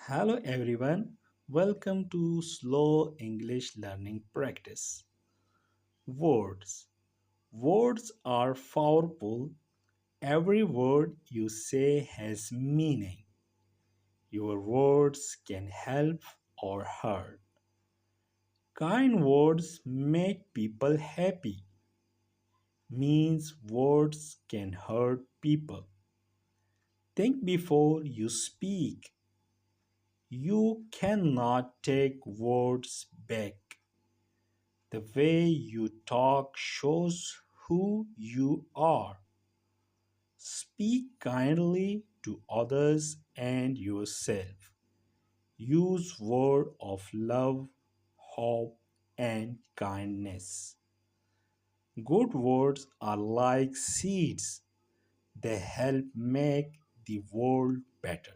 Hello everyone, welcome to Slow English Learning Practice. Words. Words are powerful. Every word you say has meaning. Your words can help or hurt. Kind words make people happy. Means words can hurt people. Think before you speak. You cannot take words back. The way you talk shows who you are. Speak kindly to others and yourself. Use words of love, hope, and kindness. Good words are like seeds. They help make the world better.